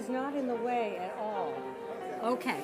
is not in the way at all. Okay.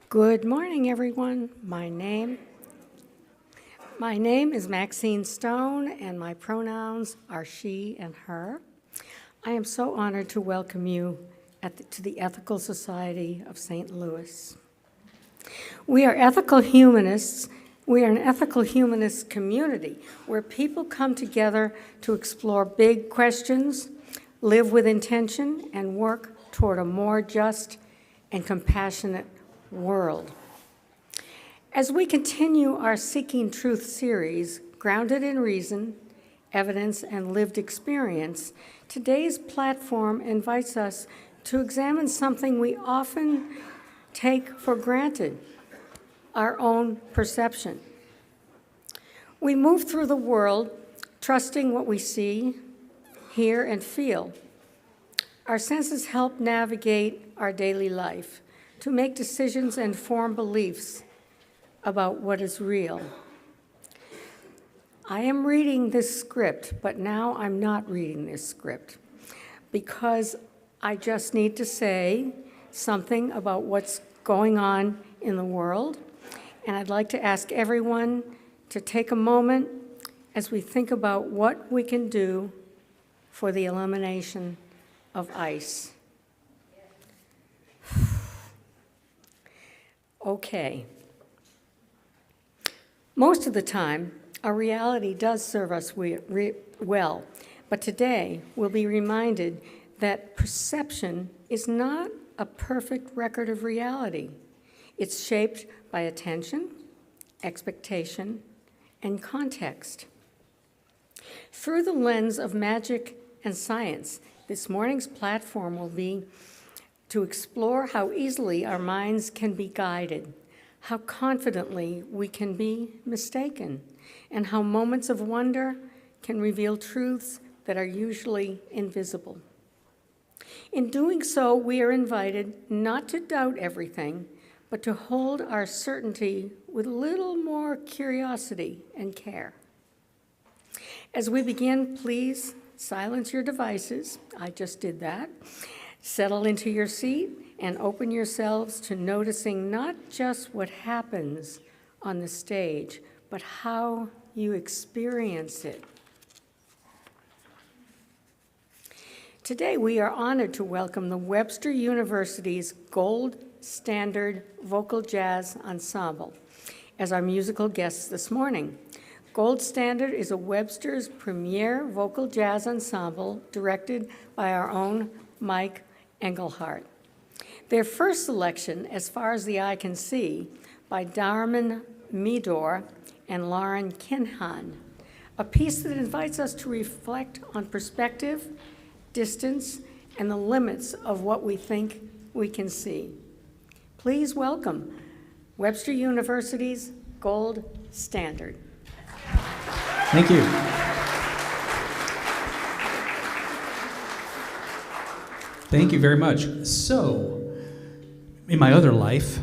Good morning, everyone. My name is Maxine Stone, and my pronouns are she and her. I am so honored to welcome you to the Ethical Society of St. Louis. We are ethical humanists. We are an ethical humanist community where people come together to explore big questions, live with intention, and work toward a more just and compassionate world. As we continue our Seeking Truth series, grounded in reason, evidence, and lived experience, today's platform invites us to examine something we often take for granted: our own perception. We move through the world trusting what we see, hear, and feel. Our senses help navigate our daily life, to make decisions and form beliefs about what is real. I am reading this script, but now I'm not reading this script because I just need to say something about what's going on in the world, and I'd like to ask everyone to take a moment as we think about what we can do for the elimination of ICE. Okay. Most of the time, our reality does serve us well, but today we'll be reminded that perception is not a perfect record of reality. It's shaped by attention, expectation, and context. Through the lens of magic and science, this morning's platform will be to explore how easily our minds can be guided, how confidently we can be mistaken, and how moments of wonder can reveal truths that are usually invisible. In doing so, we are invited not to doubt everything, but to hold our certainty with a little more curiosity and care. As we begin, please silence your devices. I just did that. Settle into your seat and open yourselves to noticing not just what happens on the stage, but how you experience it. Today, we are honored to welcome the Webster University's Gold Standard Vocal Jazz Ensemble as our musical guests this morning. Gold Standard is a Webster's premier vocal jazz ensemble directed by our own Mike Engelhardt. Their first selection, As Far as the Eye Can See, by Darman Midor and Lauren Kinhan, a piece that invites us to reflect on perspective, distance, and the limits of what we think we can see. Please welcome Webster University's gold standard. Thank you. Thank you very much. So, in my other life,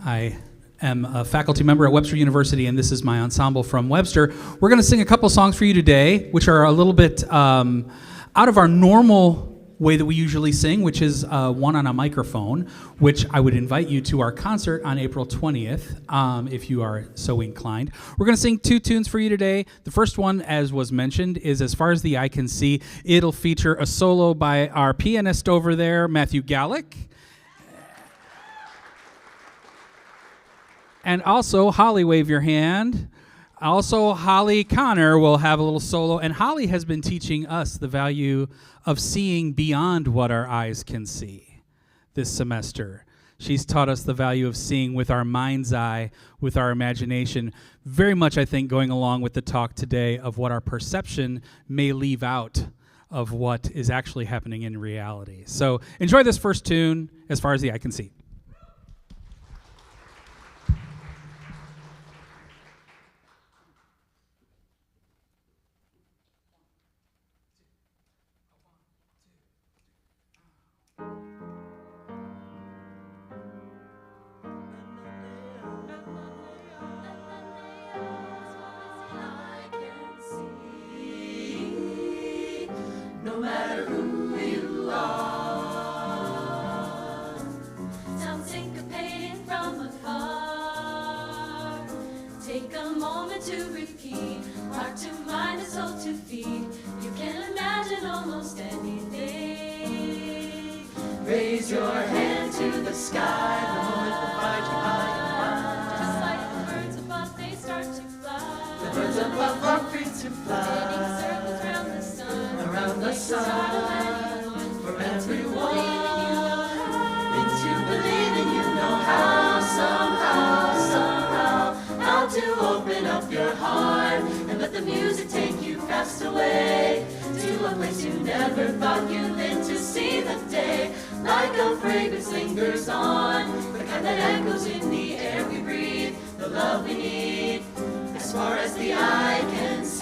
I am a faculty member at Webster University, and this is my ensemble from Webster. We're going to sing a couple songs for you today, which are a little bit out of our normal way that we usually sing, which is one on a microphone, which I would invite you to our concert on April 20th, if you are so inclined. We're going to sing two tunes for you today. The first one, as was mentioned, is As Far as the Eye Can See. It'll feature a solo by our pianist over there, Matthew Gallick. And also, Holly, wave your hand. Also, Holly Connor will have a little solo, and Holly has been teaching us the value of seeing beyond what our eyes can see this semester. She's taught us the value of seeing with our mind's eye, with our imagination, very much, I think, going along with the talk today of what our perception may leave out of what is actually happening in reality. So enjoy this first tune, As Far as the Eye Can See. No matter who you are, sound syncopated from afar. Take a moment to repeat, heart to mind and soul to feet. You can imagine almost anything. Raise your hand to the sky, the moment will find you high and wide. Just like the birds above, they start to fly. The birds above are free to fly. Spinning circles round the sun. Around the sun, for everyone, into believing you know how, somehow, how to open up your heart and let the music take you fast away to a place you never thought you'd live to see the day. Like a fragrance lingers on, the kind that echoes in the air we breathe, the love we need, as far as the eye can see.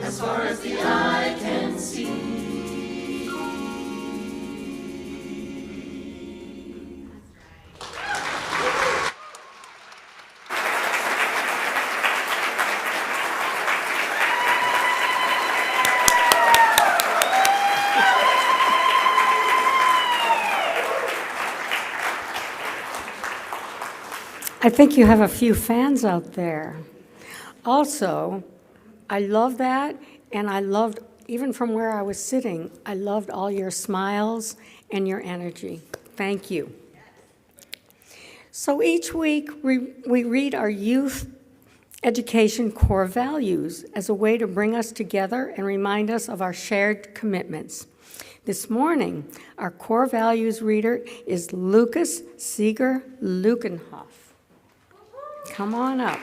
As far as the eye can see. I think you have a few fans out there. Also, I love that, and I loved, even from where I was sitting, I loved all your smiles and your energy. Thank you. So each week, we read our youth education core values as a way to bring us together and remind us of our shared commitments. This morning, our core values reader is Lucas Seeger Lukenhoff. Come on up.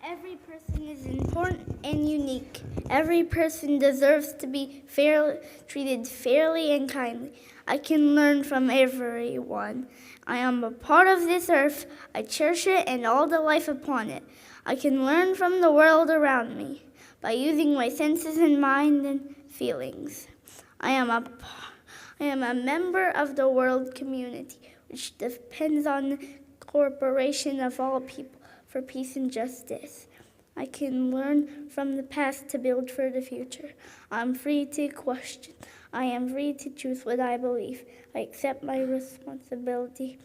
Every person is important and unique. Every person deserves to be treated fairly and kindly. I can learn from everyone. I am a part of this earth. I cherish it and all the life upon it. I can learn from the world around me by using my senses and mind and feelings. I am a member of the world community, which depends on the cooperation of all people for peace and justice. I can learn from the past to build for the future. I'm free to question. I am free to choose what I believe. I accept my responsibility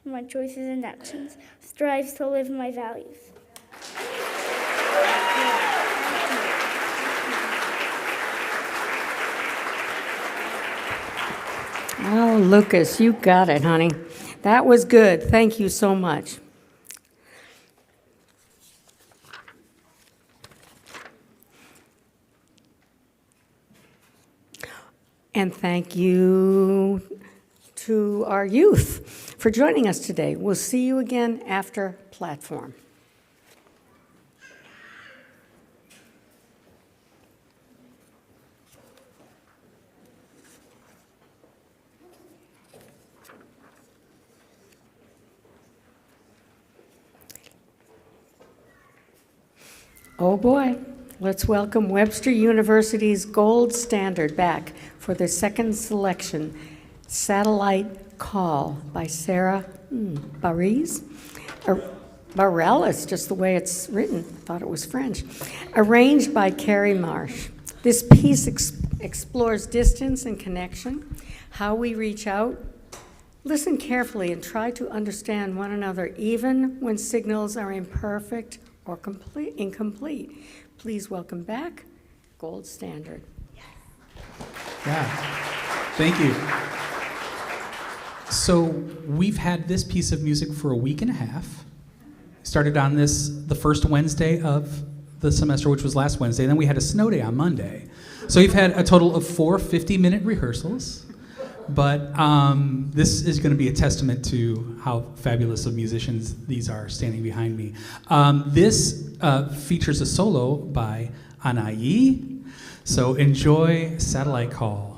for my choices and actions. Strive to live my values. Oh, Lucas, you got it, honey. That was good. Thank you so much. And thank you to our youth for joining us today. We'll see you again after platform. Oh boy, let's welcome Webster University's gold standard back for their second selection, Satellite Call by Sarah Bareilles. Bareilles, just the way it's written. Thought it was French. Arranged by Carrie Marsh. This piece explores distance and connection, how we reach out. Listen carefully and try to understand one another even when signals are imperfect or incomplete. Please welcome back Gold Standard. Yeah, thank you. So we've had this piece of music for a week and a half. Started on this the first Wednesday of the semester, which was last Wednesday. Then we had a snow day on Monday. So we've had a total of 4 50-minute rehearsals. But this is going to be a testament to how fabulous of musicians these are standing behind me. This features a solo by Anaï. So enjoy Satellite Call.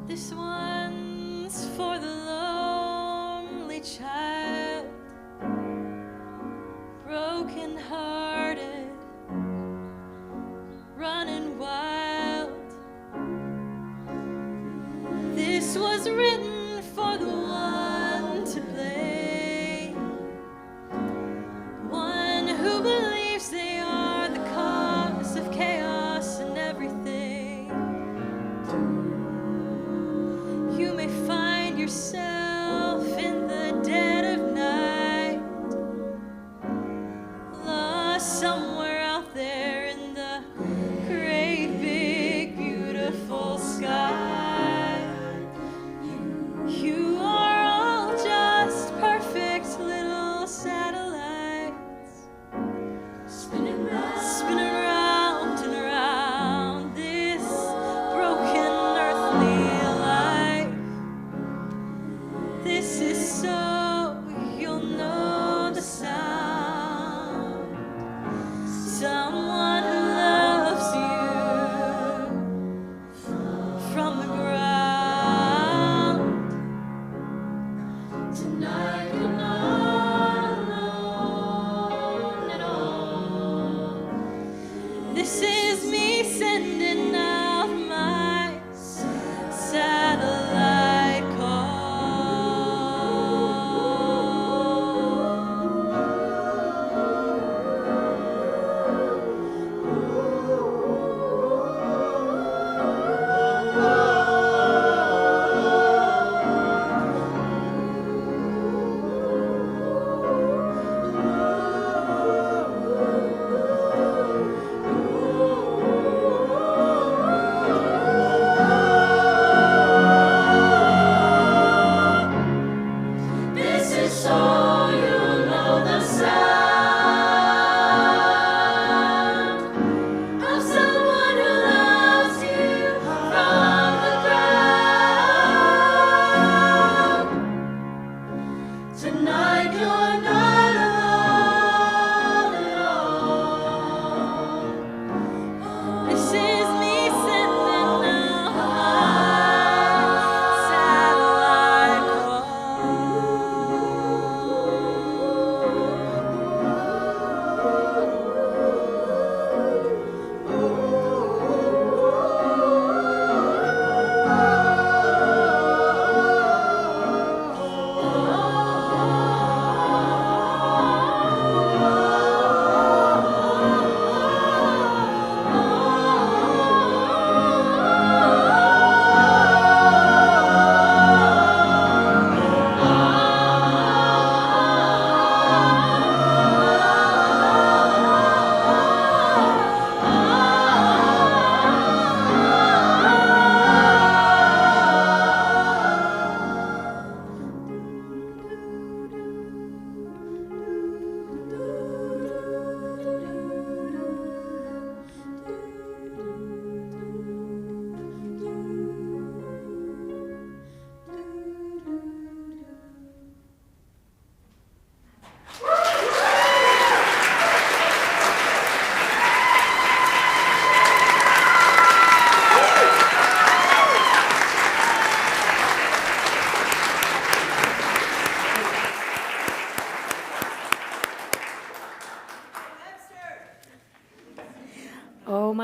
This one's for the lonely child, broken-hearted, running wild. This was written for the one to play, one who believes they are the cause of chaos and everything. You may find yourself in the dead of night, lost somewhere out there in the great big beautiful sky. You are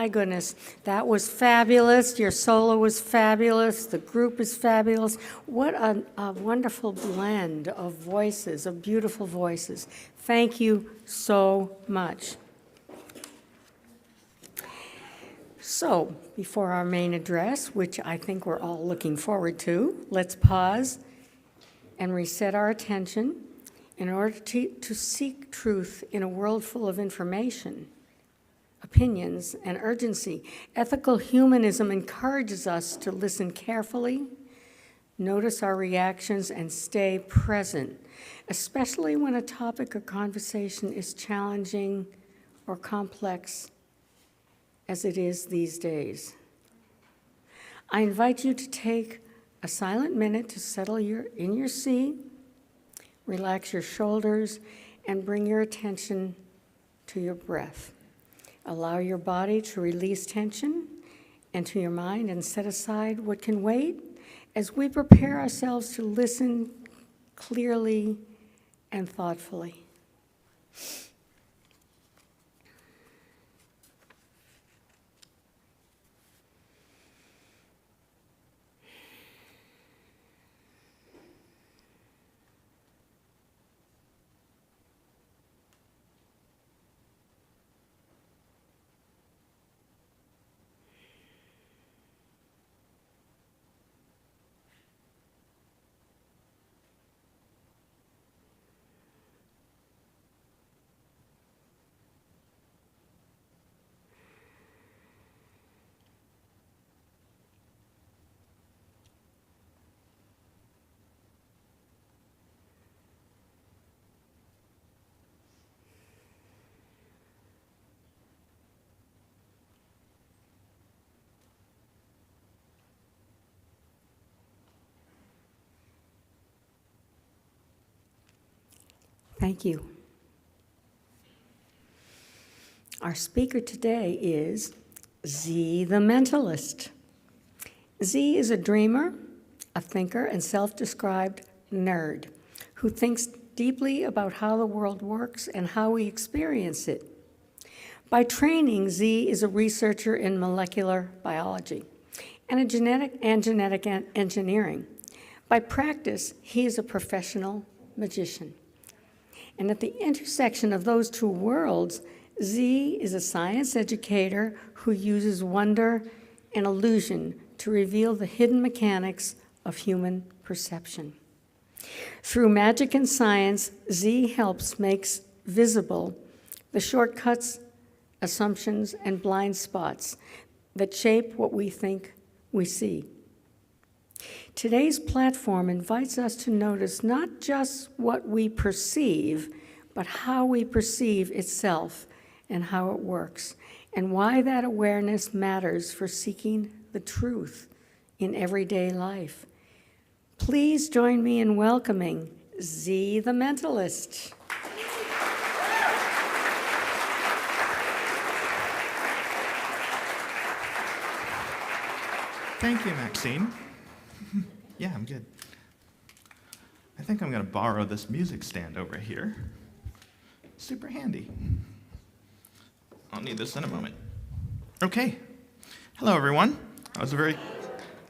my goodness, that was fabulous. Your solo was fabulous. The group is fabulous. What a wonderful blend of voices, of beautiful voices. Thank you so much. So, before our main address, which I think we're all looking forward to, let's pause and reset our attention in order to seek truth in a world full of information, opinions, and urgency. Ethical humanism encourages us to listen carefully, notice our reactions, and stay present, especially when a topic or conversation is challenging or complex as it is these days. I invite you to take a silent minute to settle in your seat, relax your shoulders, and bring your attention to your breath. Allow your body to release tension and to your mind and set aside what can wait as we prepare ourselves to listen clearly and thoughtfully. Thank you. Our speaker today is Z the Mentalist. Z is a dreamer, a thinker, and self-described nerd who thinks deeply about how the world works and how we experience it. By training, Z is a researcher in molecular biology and genetic engineering. By practice, he is a professional magician. And at the intersection of those two worlds, Z is a science educator who uses wonder and illusion to reveal the hidden mechanics of human perception. Through magic and science, Z helps make visible the shortcuts, assumptions, and blind spots that shape what we think we see. Today's platform invites us to notice not just what we perceive, but how we perceive itself and how it works, and why that awareness matters for seeking the truth in everyday life. Please join me in welcoming Z the Mentalist. Thank you, Maxine. Yeah, I'm good. I think I'm going to borrow this music stand over here. Super handy. I'll need this in a moment. Okay. Hello, everyone. That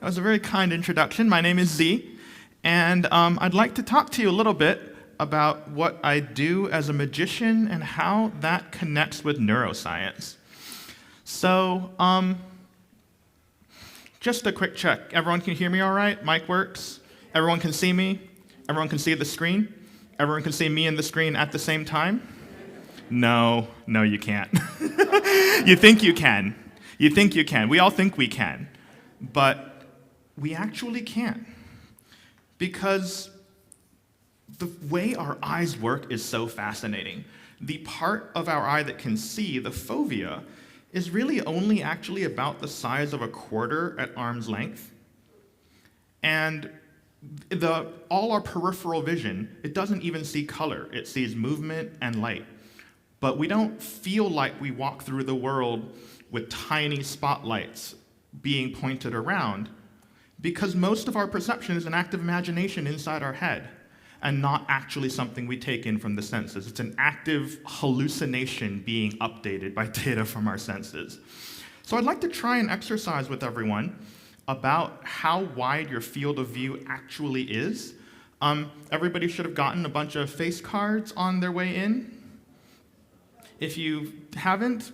was a very kind introduction. My name is Z, and I'd like to talk to you a little bit about what I do as a magician and how that connects with neuroscience. So, just a quick check. Everyone can hear me all right? Mic works? Everyone can see me? Everyone can see the screen? Everyone can see me and the screen at the same time? No, you can't. You think you can. You think you can. We all think we can. But we actually can't. Because the way our eyes work is so fascinating. The part of our eye that can see, the fovea, is really only actually about the size of a quarter at arm's length. And all our peripheral vision, it doesn't even see color. It sees movement and light. But we don't feel like we walk through the world with tiny spotlights being pointed around, because most of our perception is an active imagination inside our head and not actually something we take in from the senses. It's an active hallucination being updated by data from our senses. So I'd like to try and exercise with everyone about how wide your field of view actually is. Everybody should have gotten a bunch of face cards on their way in. If you haven't,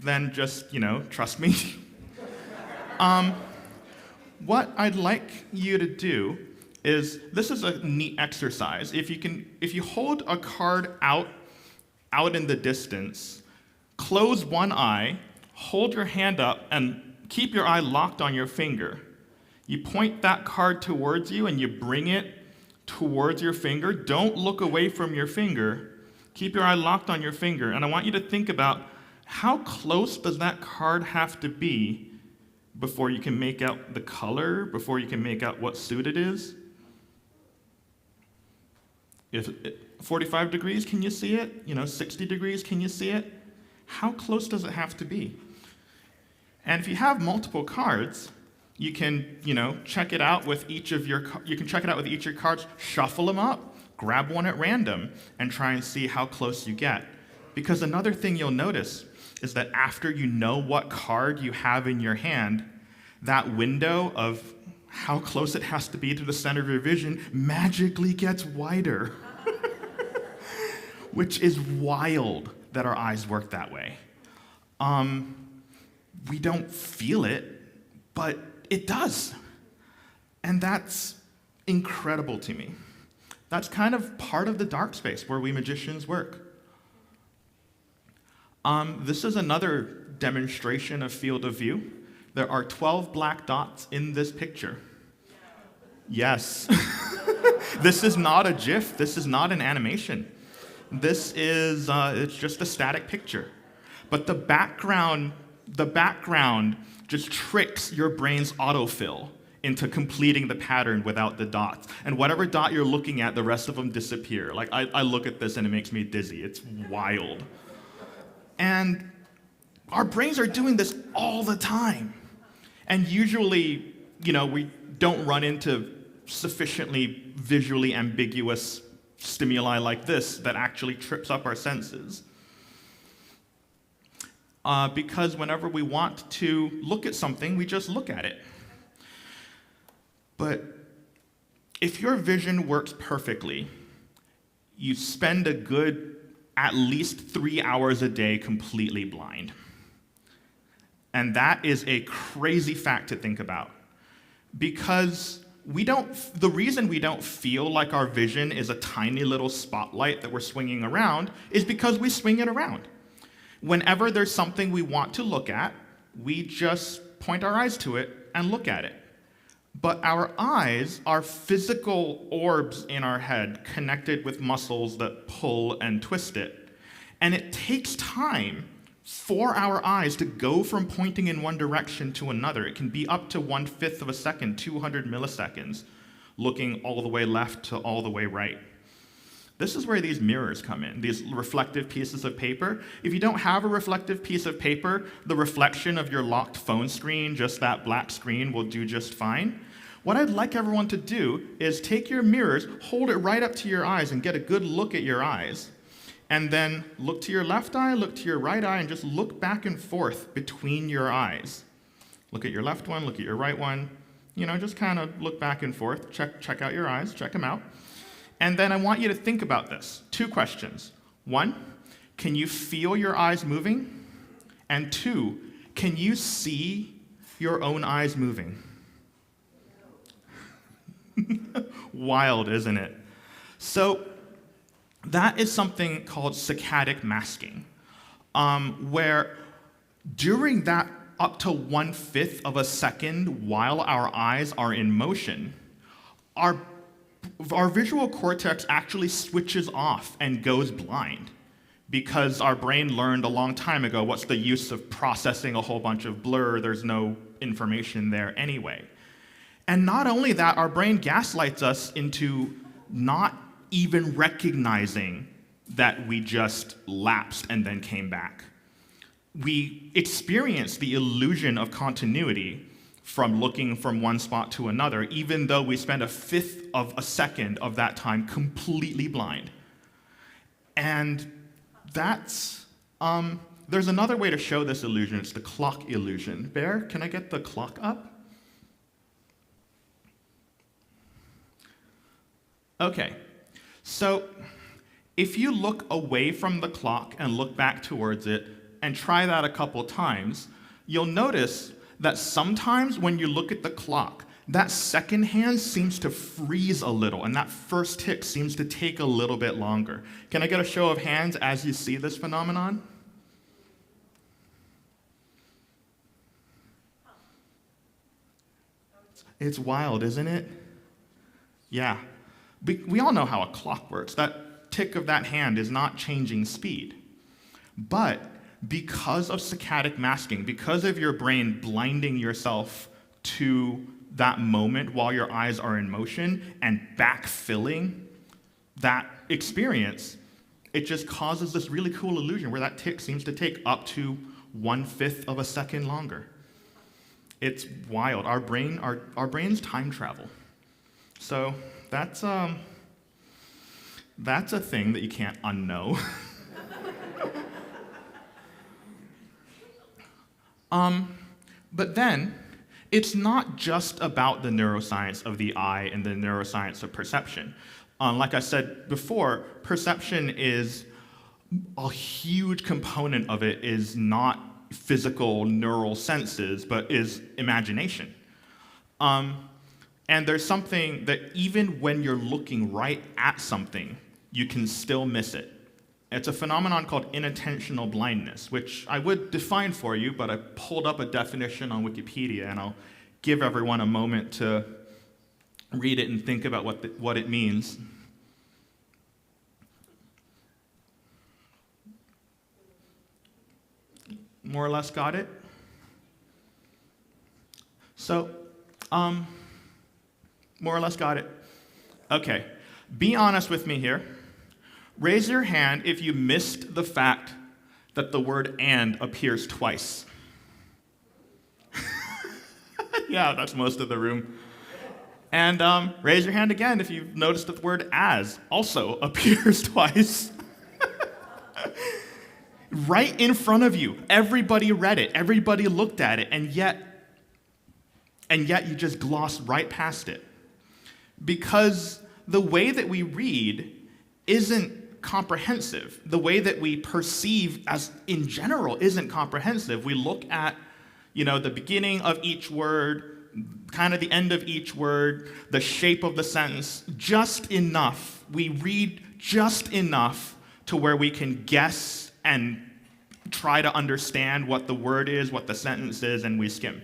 then just, trust me. What I'd like you to do is, this is a neat exercise. If you hold a card out in the distance, close one eye, hold your hand up, and keep your eye locked on your finger. You point that card towards you and you bring it towards your finger. Don't look away from your finger. Keep your eye locked on your finger. And I want you to think about, how close does that card have to be before you can make out the color, before you can make out what suit it is? If 45 degrees, can you see it? 60 degrees, can you see it? How close does it have to be? And if you have multiple cards, you can, check it out with each of your cards, shuffle them up, grab one at random, and try and see how close you get. Because another thing you'll notice is that after you know what card you have in your hand, that window of how close it has to be to the center of your vision magically gets wider. Which is wild that our eyes work that way. We don't feel it, but it does. And that's incredible to me. That's kind of part of the dark space where we magicians work. This is another demonstration of field of view. There are 12 black dots in this picture. Yes. This is not a GIF. This is not an animation. This is, it's just a static picture. But the background just tricks your brain's autofill into completing the pattern without the dots. And whatever dot you're looking at, the rest of them disappear. Like, I look at this and it makes me dizzy. It's wild. And our brains are doing this all the time. And usually, we don't run into sufficiently visually ambiguous stimuli like this that actually trips up our senses. Because whenever we want to look at something, we just look at it. But if your vision works perfectly, you spend a good at least 3 hours a day completely blind. And that is a crazy fact to think about. Because the reason we don't feel like our vision is a tiny little spotlight that we're swinging around is because we swing it around. Whenever there's something we want to look at, we just point our eyes to it and look at it. But our eyes are physical orbs in our head connected with muscles that pull and twist it. And it takes time for our eyes to go from pointing in one direction to another. It can be up to 1/5 of a second, 200 milliseconds, looking all the way left to all the way right. This is where these mirrors come in, these reflective pieces of paper. If you don't have a reflective piece of paper, the reflection of your locked phone screen, just that black screen, will do just fine. What I'd like everyone to do is take your mirrors, hold it right up to your eyes, and get a good look at your eyes. And then look to your left eye, look to your right eye, and just look back and forth between your eyes. Look at your left one, look at your right one. Just kind of look back and forth, check out your eyes, check them out. And then I want you to think about this. 2 questions. 1, can you feel your eyes moving? And 2, can you see your own eyes moving? Wild, isn't it? So that is something called saccadic masking, where during that up to 1/5 of a second while our eyes are in motion, our visual cortex actually switches off and goes blind because our brain learned a long time ago, what's the use of processing a whole bunch of blur? There's no information there anyway. And not only that, our brain gaslights us into not even recognizing that we just lapsed and then came back. We experience the illusion of continuity from looking from one spot to another, even though we spend 1/5 of a second of that time completely blind. And that's There's another way to show this illusion. It's the clock illusion. Bear, can I get the clock up? Okay, so if you look away from the clock and look back towards it and try that a couple times, you'll notice that sometimes when you look at the clock, that second hand seems to freeze a little, and that first tick seems to take a little bit longer. Can I get a show of hands as you see this phenomenon? It's wild, isn't it? Yeah. We all know how a clock works. That tick of that hand is not changing speed. But because of saccadic masking, because of your brain blinding yourself to that moment while your eyes are in motion and backfilling that experience, it just causes this really cool illusion where that tick seems to take up to 1/5 of a second longer. It's wild. Our brains time travel. So that's a thing that you can't unknow. But then, it's not just about the neuroscience of the eye and the neuroscience of perception. Like I said before, perception is a huge component of it is not physical neural senses, but is imagination. And there's something that even when you're looking right at something, you can still miss it. It's a phenomenon called inattentional blindness, which I would define for you, but I pulled up a definition on Wikipedia, and I'll give everyone a moment to read it and think about what it means. More or less got it? So, more or less got it. Okay, be honest with me here. Raise your hand if you missed the fact that the word "and" appears twice. Yeah, that's most of the room. And raise your hand again if you've noticed that the word "as" also appears twice. Right in front of you, everybody read it, everybody looked at it, and yet you just glossed right past it. Because the way that we read isn't comprehensive. The way that we perceive as in general isn't comprehensive. We look at, the beginning of each word, kind of the end of each word, the shape of the sentence, just enough. We read just enough to where we can guess and try to understand what the word is, what the sentence is, and we skim.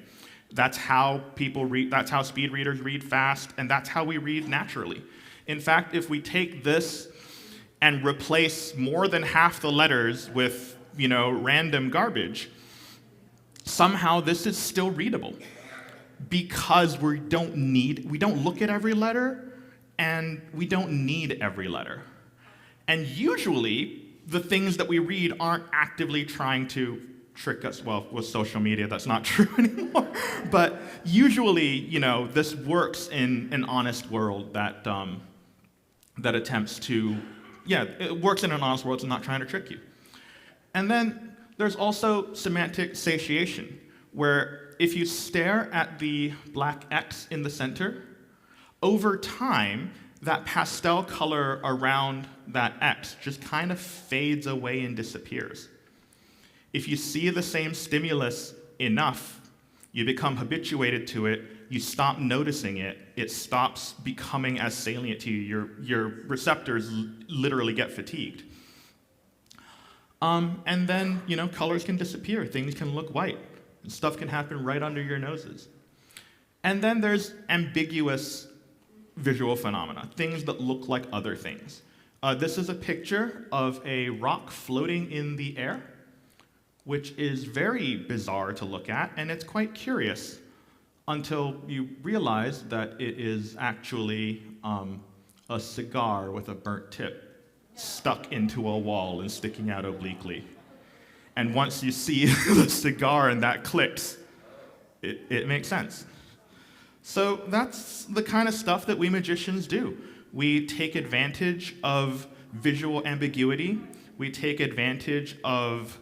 That's how people read, that's how speed readers read fast, and that's how we read naturally. In fact, if we take this and replace more than half the letters with, random garbage, somehow this is still readable because we don't look at every letter and we don't need every letter. And usually the things that we read aren't actively trying to trick us. Well, with social media, that's not true anymore. But usually, this works in an honest world that attempts to, it works in an honest world, it's not trying to trick you. And then there's also semantic satiation, where if you stare at the black X in the center, over time, that pastel color around that X just kind of fades away and disappears. If you see the same stimulus enough, you become habituated to it, you stop noticing it, it stops becoming as salient to you, your receptors literally get fatigued. And then, colors can disappear, things can look white, and stuff can happen right under your noses. And then there's ambiguous visual phenomena, things that look like other things. This is a picture of a rock floating in the air, which is very bizarre to look at, and it's quite curious until you realize that it is actually a cigar with a burnt tip stuck into a wall and sticking out obliquely. And once you see the cigar and that clicks, it makes sense. So that's the kind of stuff that we magicians do. We take advantage of visual ambiguity. We take advantage of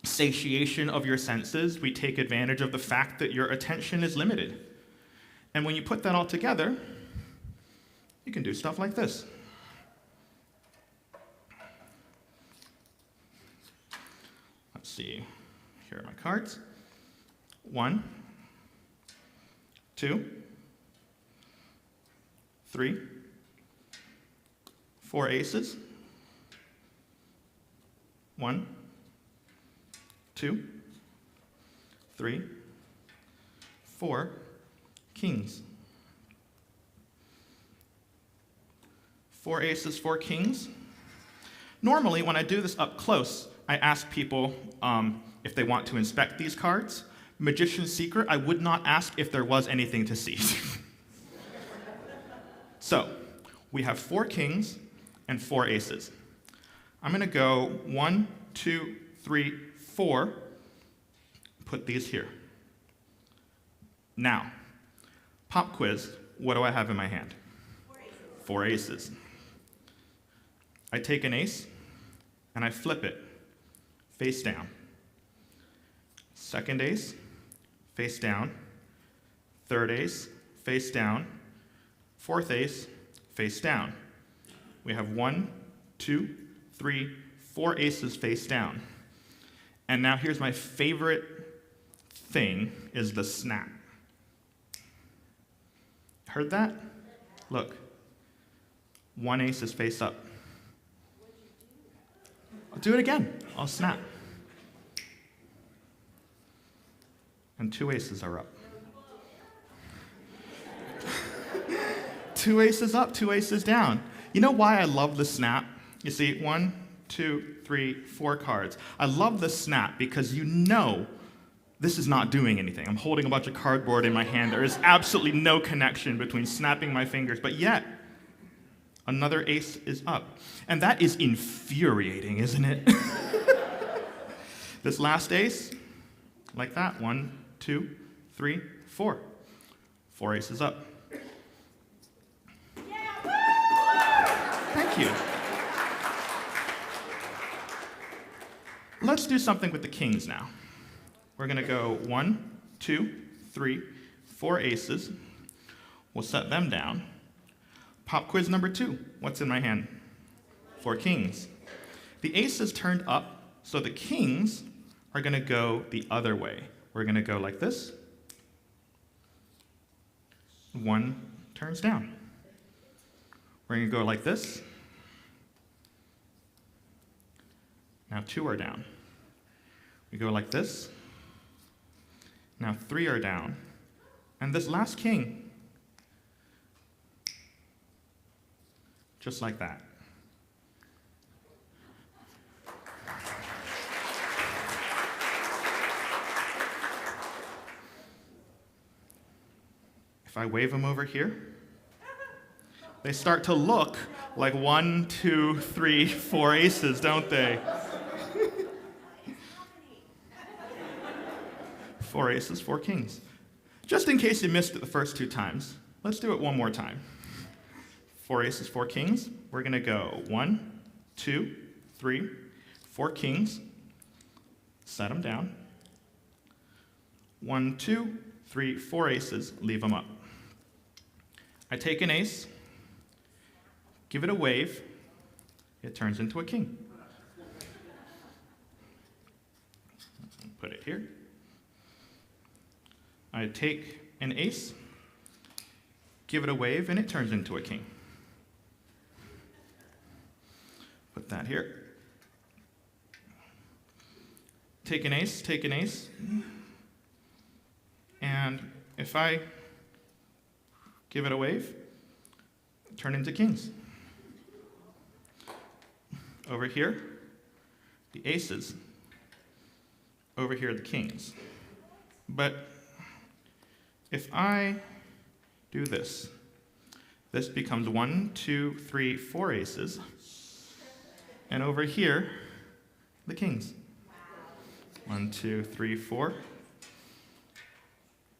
satiation of your senses. We take advantage of the fact that your attention is limited. And when you put that all together, you can do stuff like this. Let's see. Here are my cards. 1, 2, 3, 4 aces. 1, 2, 3, 4 kings. 4 aces, 4 kings. Normally, when I do this up close, I ask people if they want to inspect these cards. Magician's secret, I would not ask if there was anything to see. So, we have 4 kings and 4 aces. I'm going to go 1, 2, 3, 4. Put these here. Now, pop quiz, what do I have in my hand? 4 aces. I take an ace and I flip it face down. Second ace, face down. Third ace, face down. Fourth ace, face down. We have 1, 2, 3, 4 aces face down. And now here's my favorite thing, is the snap. Heard that? Look. 1 ace is face up. I'll do it again. I'll snap. And 2 aces are up. 2 aces up, 2 aces down. You know why I love the snap? You see, 1, 2, 3, 4 cards. I love the snap because you know this is not doing anything. I'm holding a bunch of cardboard in my hand. There is absolutely no connection between snapping my fingers, but yet, another ace is up. And that is infuriating, isn't it? This last ace, like that. 1, 2, 3, 4. 4 aces up. Thank you. Let's do something with the kings now. We're going to go 1, 2, 3, 4 aces. We'll set them down. Pop quiz number 2. What's in my hand? 4 kings. The ace is turned up, so the kings are going to go the other way. We're going to go like this. 1 turns down. We're going to go like this. Now 2 are down. We go like this. Now 3 are down. And this last king, just like that. If I wave them over here, they start to look like 1, 2, 3, 4 aces, don't they? 4 aces, 4 kings. Just in case you missed it the first 2 times, let's do it one more time. 4 aces, 4 kings. We're going to go 1, 2, 3, 4 kings. Set them down. 1, 2, 3, 4 aces. Leave them up. I take an ace, give it a wave. It turns into a king. Put it here. I take an ace, give it a wave, and it turns into a king. Put that here. Take an ace, and if I give it a wave, turn into kings. Over here, the aces. Over here, the kings. But if I do this, this becomes 1, 2, 3, 4 aces. And over here, the kings. 1, 2, 3, 4,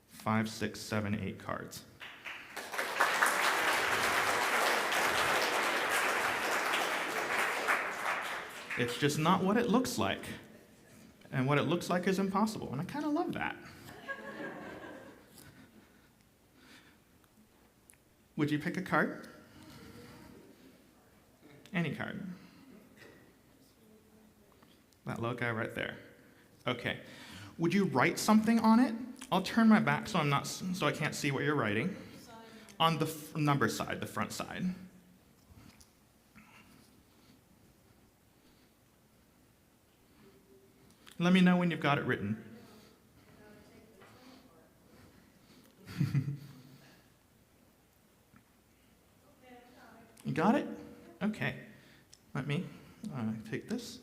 5, 6, 7, 8 cards. It's just not what it looks like. And what it looks like is impossible. And I kind of love that. Would you pick a card? Any card. That little guy right there. Okay. Would you write something on it? I'll turn my back so I can't see what you're writing. On the number side, the front side. Let me know when you've got it written. You got it? Okay. Let me take this.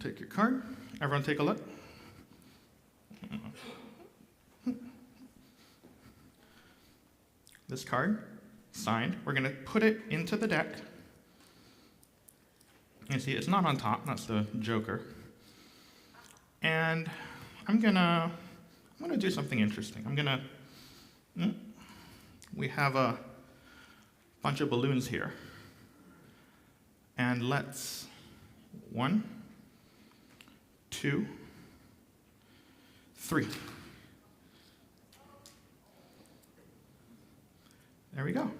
Take your card. Everyone take a look. This card, signed. We're going to put it into the deck. You see, it's not on top. That's the Joker. And I'm gonna do something interesting. We have a bunch of balloons here. And let's, 1, 2, 3. There we go.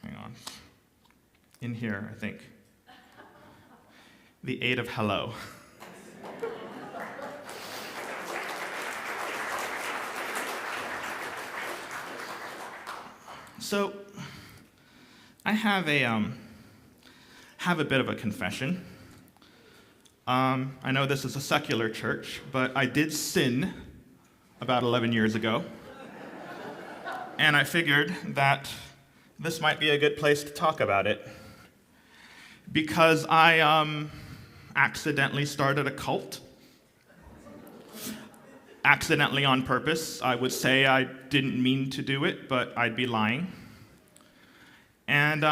Hang on. In here, I think. The 8 of hello. So, I have a bit of a confession. I know this is a secular church, but I did sin about 11 years ago. And I figured that this might be a good place to talk about it. Because I accidentally started a cult. Accidentally on purpose. I would say I didn't mean to do it, but I'd be lying. And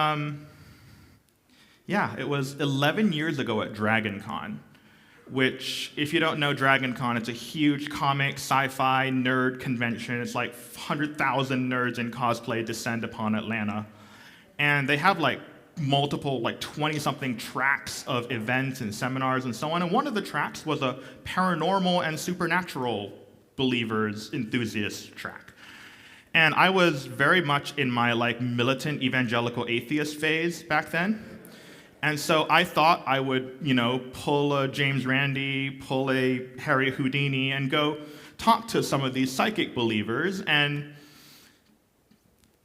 yeah, it was 11 years ago at DragonCon, which, if you don't know DragonCon, it's a huge comic, sci-fi, nerd convention. It's like 100,000 nerds in cosplay descend upon Atlanta. And they have like multiple, like 20-something tracks of events and seminars and so on. And one of the tracks was a paranormal and supernatural believers enthusiast track. And I was very much in my like militant evangelical atheist phase back then. And so I thought I would, pull a James Randi, pull a Harry Houdini, and go talk to some of these psychic believers and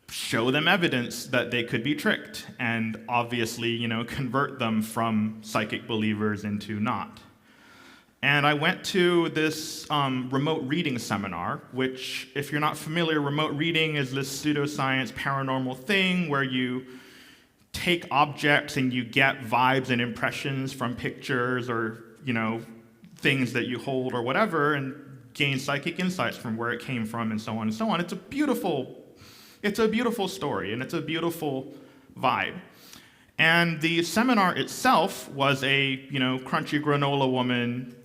show them evidence that they could be tricked, and obviously, convert them from psychic believers into not. And I went to this remote reading seminar, which, if you're not familiar, remote reading is this pseudoscience paranormal thing where you take objects and you get vibes and impressions from pictures or, things that you hold or whatever, and gain psychic insights from where it came from and so on and so on. It's a beautiful story, and it's a beautiful vibe. And the seminar itself was a, crunchy granola woman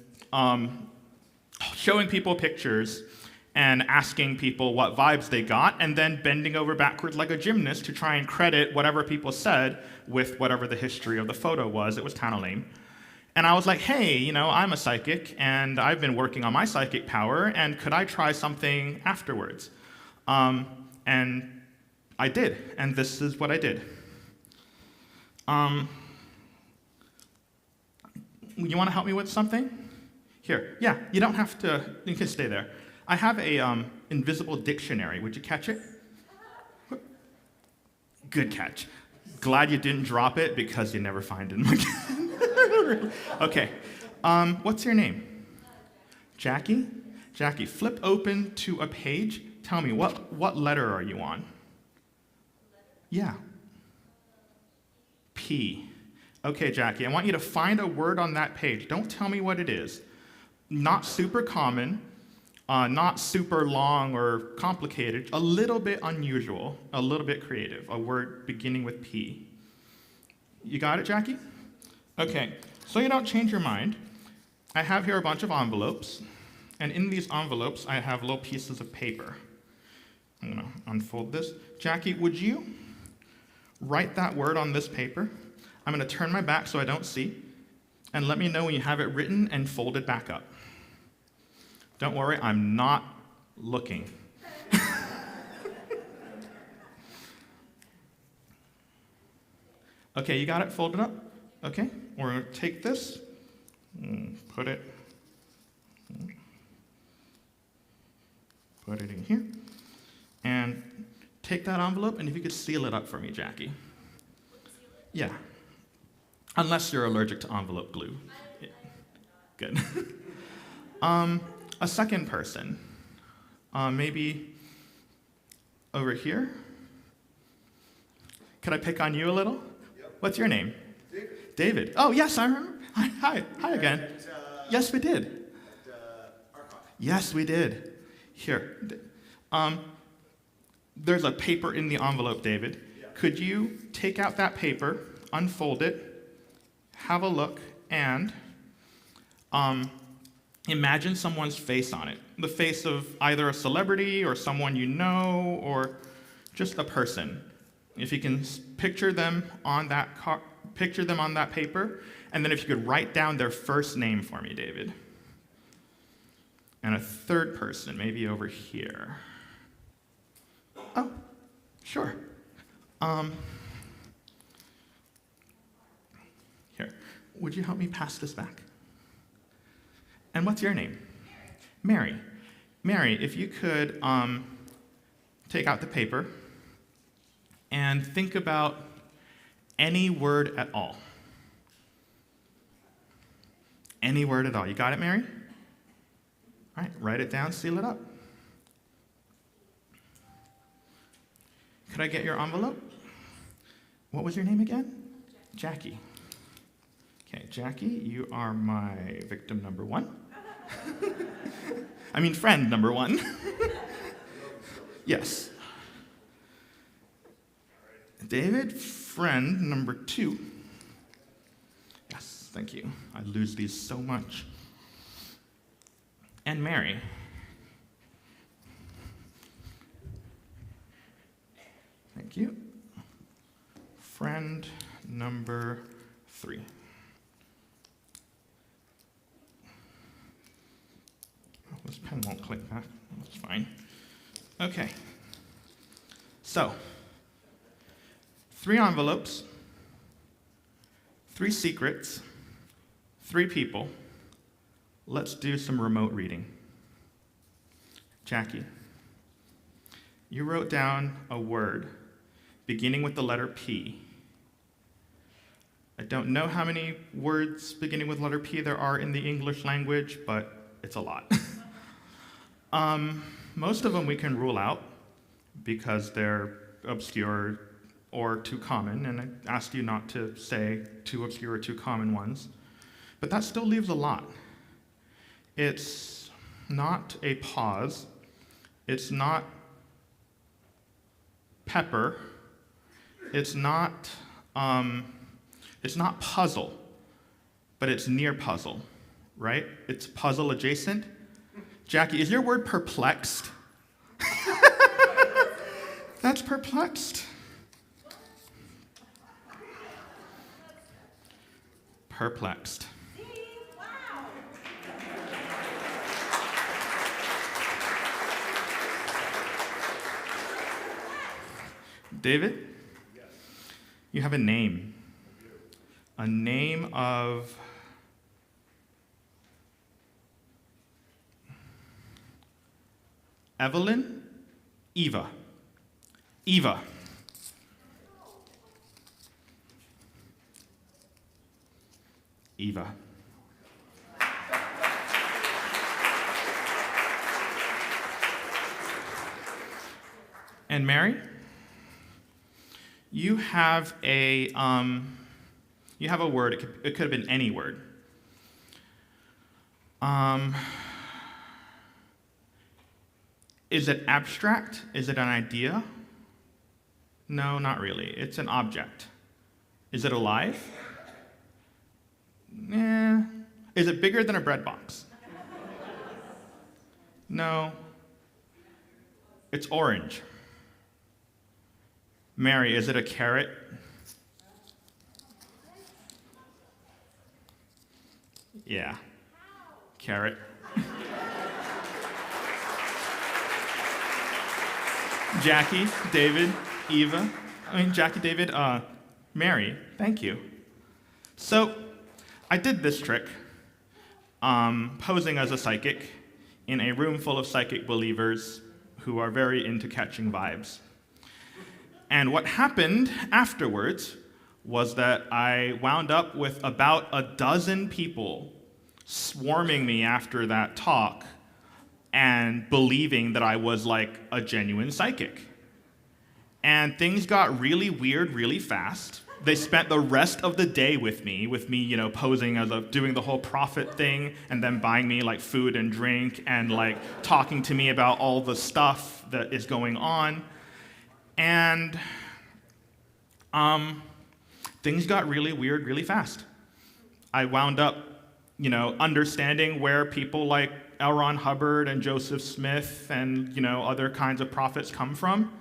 showing people pictures and asking people what vibes they got, and then bending over backwards like a gymnast to try and credit whatever people said with whatever the history of the photo was. It was kind of lame. And I was like, hey, I'm a psychic, and I've been working on my psychic power, and could I try something afterwards? And I did, and this is what I did. You want to help me with something? Here, yeah, you don't have to, you can stay there. I have a invisible dictionary. Would you catch it? Good catch. Glad you didn't drop it because you never find it again. Okay, what's your name? Jackie? Jackie, flip open to a page. Tell me, what letter are you on? Yeah. P. Okay, Jackie, I want you to find a word on that page. Don't tell me what it is. Not super common, not super long or complicated, a little bit unusual, a little bit creative, a word beginning with P. You got it, Jackie? Okay, so you don't change your mind. I have here a bunch of envelopes. And in these envelopes, I have little pieces of paper. I'm going to unfold this. Jackie, would you write that word on this paper? I'm going to turn my back so I don't see, and let me know when you have it written and folded back up. Don't worry, I'm not looking. Okay, you got it folded up? Okay, we're going to take this, put it in here, and take that envelope, and if you could seal it up for me, Jackie. Yeah. Unless you're allergic to envelope glue. Yeah. Good. A second person. Maybe over here. Could I pick on you a little? Yep. What's your name? David. David. Oh, yes, I remember. Hi again. Yes, we did. Yes, we did. Here. There's a paper in the envelope, David. Yeah. Could you take out that paper, unfold it, have a look, and imagine someone's face on it. The face of either a celebrity or someone you know or just a person. If you can picture them on that paper, and then if you could write down their first name for me, David. And a third person, maybe over here. Oh, sure. Here, would you help me pass this back? And what's your name? Mary. Mary, if you could take out the paper and think about any word at all. Any word at all. You got it, Mary? All right, write it down, seal it up. Could I get your envelope? What was your name again? Jackie. Okay, Jackie, you are my victim number 1. I mean, friend number 1. Yes. David, friend number 2. Yes, thank you. I lose these so much. And Mary. Thank you. Friend number 3. Oh, this pen won't click back. That's fine. Okay. So, 3 envelopes, 3 secrets, 3 people. Let's do some remote reading. Jackie, you wrote down a word beginning with the letter P. I don't know how many words beginning with letter P there are in the English language, but it's a lot. Most of them we can rule out because they're obscure or too common, and I asked you not to say too obscure or too common ones. But that still leaves a lot. It's not a pause. It's not pepper. It's not puzzle, but it's near puzzle, right? It's puzzle adjacent. Jackie, is your word perplexed? That's perplexed. Perplexed. David? Yes. You have a name. A name of Evelyn? Eva. Eva. Eva. And Mary? You have a word. It could have been any word. Is it abstract? Is it an idea? No, not really. It's an object. Is it alive? Is it bigger than a bread box? No, it's orange. Mary, is it a carrot? Yeah, carrot. Jackie, David, Jackie, David, Mary, thank you. So, I did this trick, posing as a psychic in a room full of psychic believers who are very into catching vibes. And what happened afterwards was that I wound up with about a dozen people swarming me after that talk and believing that I was like a genuine psychic. And things got really weird really fast. They spent the rest of the day with me, posing as doing the whole prophet thing, and then buying me like food and drink, and like talking to me about all the stuff that is going on. And things got really weird really fast. I wound up, understanding where people like L. Ron Hubbard and Joseph Smith and, other kinds of prophets come from.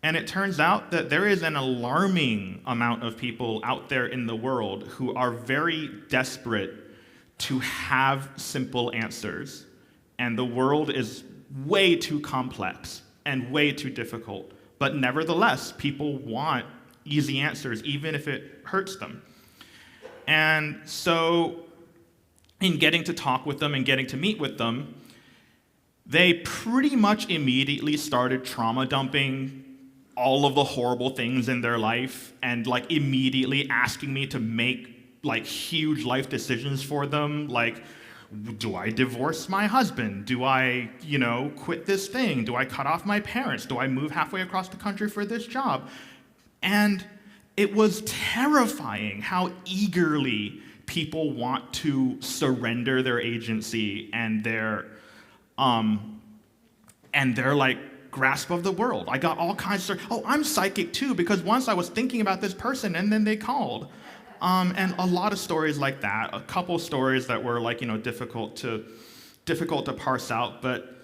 And it turns out that there is an alarming amount of people out there in the world who are very desperate to have simple answers. And the world is way too complex and way too difficult. But nevertheless, people want easy answers, even if it hurts them. And so, in getting to talk with them and getting to meet with them, they pretty much immediately started trauma dumping all of the horrible things in their life and like immediately asking me to make like huge life decisions for them, like, do I divorce my husband? Do I, quit this thing? Do I cut off my parents? Do I move halfway across the country for this job? And it was terrifying how eagerly people want to surrender their agency and their like grasp of the world. I got all kinds of, I'm psychic too, because once I was thinking about this person and then they called. And a lot of stories like that, a couple stories that were like, difficult to parse out, but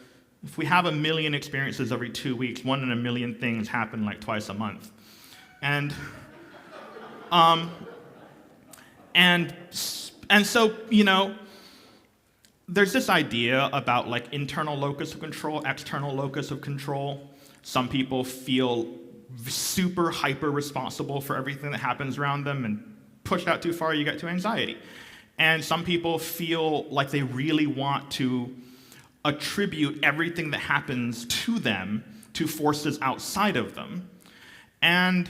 if we have 1 million experiences every 2 weeks, 1 in a million things happen like twice a month. And so, there's this idea about like internal locus of control, external locus of control. Some people feel super hyper responsible for everything that happens around them, and push that too far, you get to anxiety. And some people feel like they really want to attribute everything that happens to them to forces outside of them. And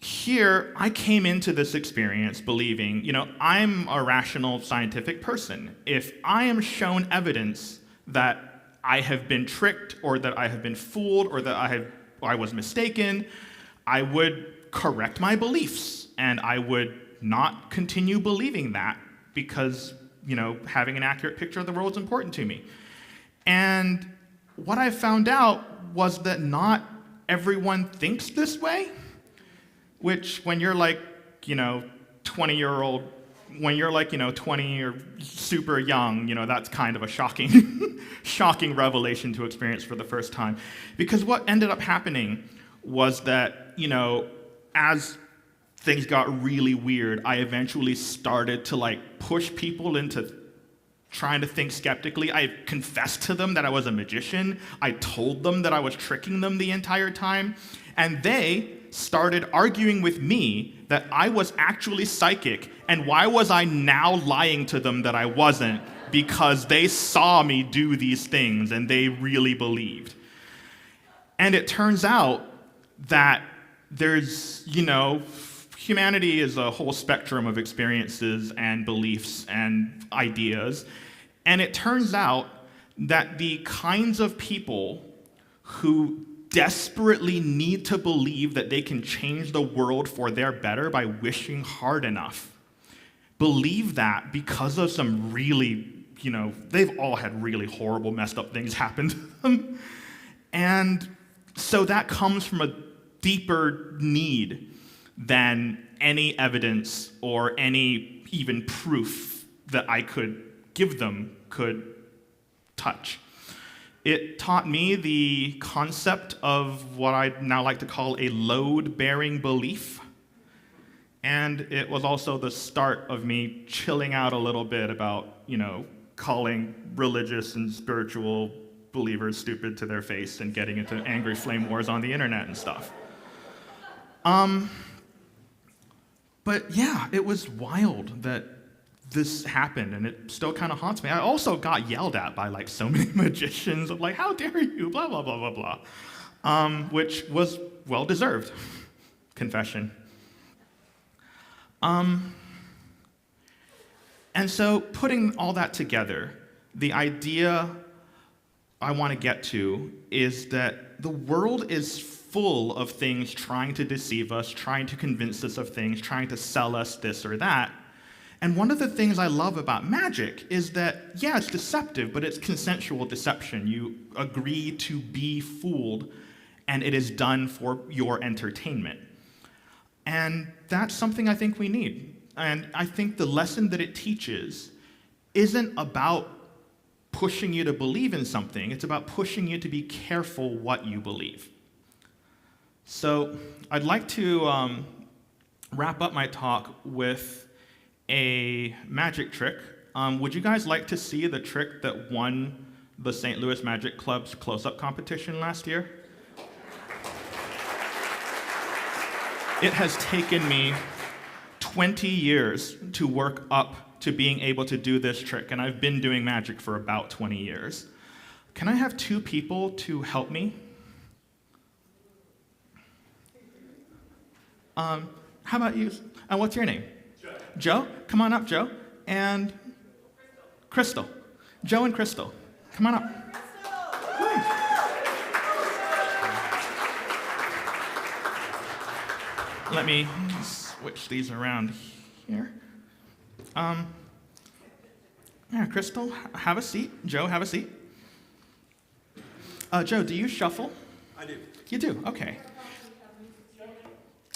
here, I came into this experience believing, I'm a rational scientific person. If I am shown evidence that I have been tricked, or that I have been fooled, or that I was mistaken, I would correct my beliefs, and I would not continue believing that because, having an accurate picture of the world is important to me. And what I found out was that not everyone thinks this way. Which, when you're like, 20-year-old, when you're like, 20 or super young, that's kind of a shocking, shocking revelation to experience for the first time. Because what ended up happening was that, as things got really weird, I eventually started to like push people into trying to think skeptically. I confessed to them that I was a magician. I told them that I was tricking them the entire time. And they started arguing with me that I was actually psychic, and why was I now lying to them that I wasn't, because they saw me do these things and they really believed. And it turns out that there's, humanity is a whole spectrum of experiences and beliefs and ideas, and it turns out that the kinds of people who desperately need to believe that they can change the world for their better by wishing hard enough, believe that because of some really, they've all had really horrible, messed up things happen to them. And so that comes from a deeper need than any evidence or any even proof that I could give them could touch. It taught me the concept of what I'd now like to call a load-bearing belief. And it was also the start of me chilling out a little bit about, calling religious and spiritual believers stupid to their face and getting into angry flame wars on the internet and stuff. But yeah, it was wild that this happened, and it still kind of haunts me. I also got yelled at by so many magicians of how dare you, blah, blah, blah, blah, blah, which was well-deserved. Confession. And so putting all that together, the idea I want to get to is that the world is full of things trying to deceive us, trying to convince us of things, trying to sell us this or that. And one of the things I love about magic is that, yeah, it's deceptive, but it's consensual deception. You agree to be fooled, and it is done for your entertainment. And that's something I think we need. And I think the lesson that it teaches isn't about pushing you to believe in something. It's about pushing you to be careful what you believe. So I'd like to wrap up my talk with a magic trick. Would you guys like to see the trick that won the St. Louis Magic Club's close-up competition last year? It has taken me 20 years to work up to being able to do this trick, and I've been doing magic for about 20 years. Can I have 2 people to help me? How about you? What's your name? Joe. Joe? Come on up, Joe. And Crystal. Joe and Crystal. Come on up. Let me switch these around here. Yeah, Crystal, have a seat. Joe, have a seat. Joe, do you shuffle? I do. You do, okay.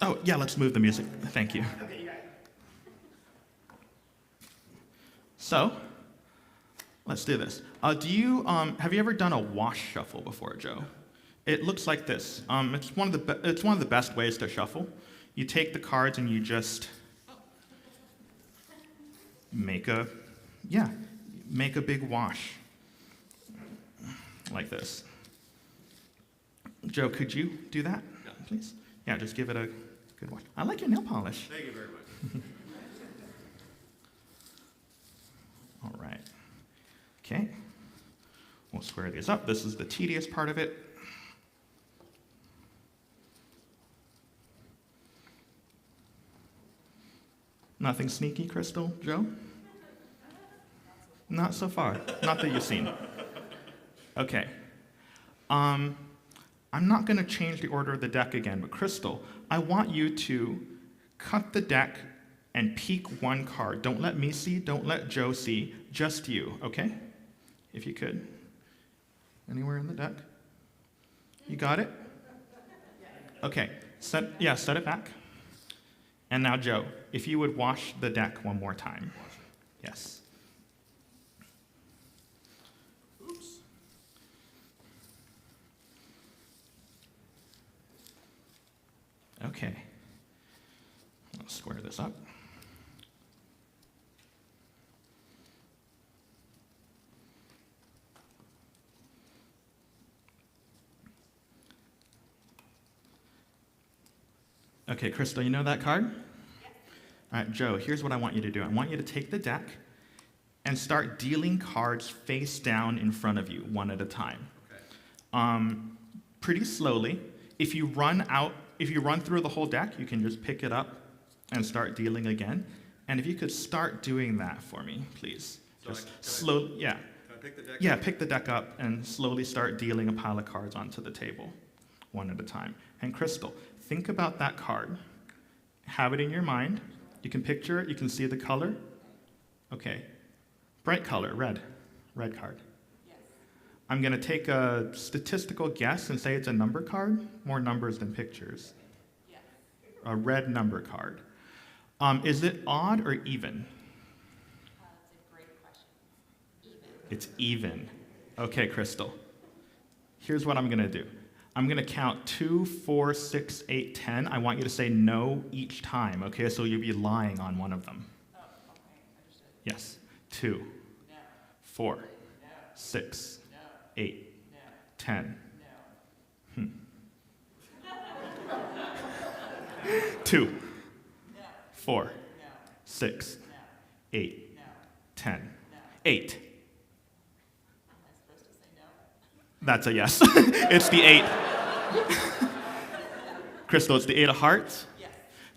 Oh, yeah, let's move the music. Thank you. So, let's do this. Have you ever done a wash shuffle before, Joe? It looks like this. It's one of the best ways to shuffle. You take the cards and you just make a big wash like this. Joe, could you do that, please? Yeah, just give it a good wash. I like your nail polish. Thank you very much. All right. Okay. We'll square these up. This is the tedious part of it. Nothing sneaky, Crystal, Joe? Not so far. Not that you've seen. Okay. I'm not going to change the order of the deck again, but Crystal, I want you to cut the deck and peek one card. Don't let me see, don't let Joe see, just you, okay? If you could. Anywhere in the deck? You got it? Okay, set it back. And now, Joe, if you would wash the deck one more time. Yes. Oops. Okay. I'll square this up. Okay, Crystal, you know that card? Yes. All right, Joe, here's what I want you to do. I want you to take the deck and start dealing cards face down in front of you, one at a time. Okay. Pretty slowly. If you run through the whole deck, you can just pick it up and start dealing again. And if you could start doing that for me, please. So just slow, yeah. Can I pick the deck? Yeah, pick the deck up and slowly start dealing a pile of cards onto the table, one at a time. And Crystal, think about that card. Have it in your mind. You can picture it. You can see the color. Okay. Bright color, red. Red card. Yes. I'm going to take a statistical guess and say it's a number card. More numbers than pictures. Yes. A red number card. Is it odd or even? That's a great question. Even. It's even. Okay, Crystal. Here's what I'm going to do. I'm going to count 2, 4, 6, 8, 10. I want you to say no each time, okay? So you'll be lying on one of them. Oh, okay, understood. Yes. 2, No, 4, no, 6, no, 8, no, 10. no. 2, No, 4, no, 6, no, 8, no, 10. no. 8. Am I supposed to say no? That's a yes. It's the 8. Crystal, it's the 8 of hearts? Yes.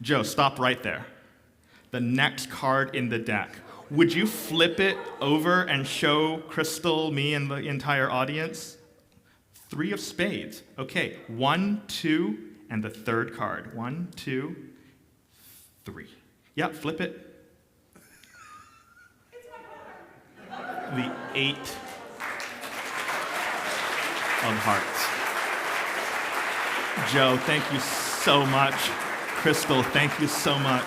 Joe, stop right there. The next card in the deck. Would you flip it over and show Crystal, me, and the entire audience? 3 of spades. Okay, 1, 2, and the third card. 1, 2, 3. Yep, flip it. The 8 of hearts. Joe, thank you so much. Crystal, thank you so much.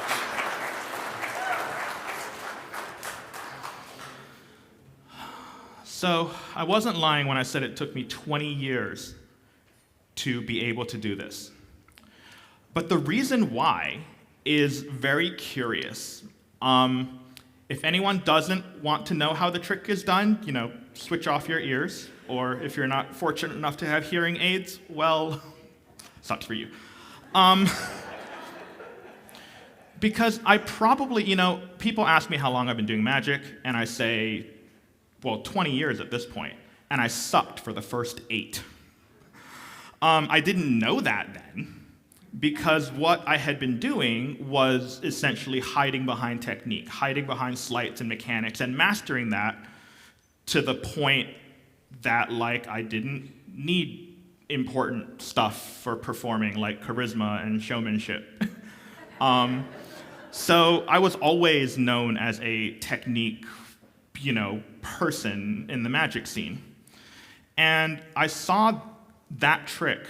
So I wasn't lying when I said it took me 20 years to be able to do this. But the reason why is very curious. If anyone doesn't want to know how the trick is done, switch off your ears. Or if you're not fortunate enough to have hearing aids, well, sucks for you. Because I probably, people ask me how long I've been doing magic, and I say, well, 20 years at this point, and I sucked for the first 8. I didn't know that then, because what I had been doing was essentially hiding behind technique, hiding behind sleights and mechanics, and mastering that to the point that, I didn't need important stuff for performing, like charisma and showmanship. So I was always known as a technique, person in the magic scene. And I saw that trick,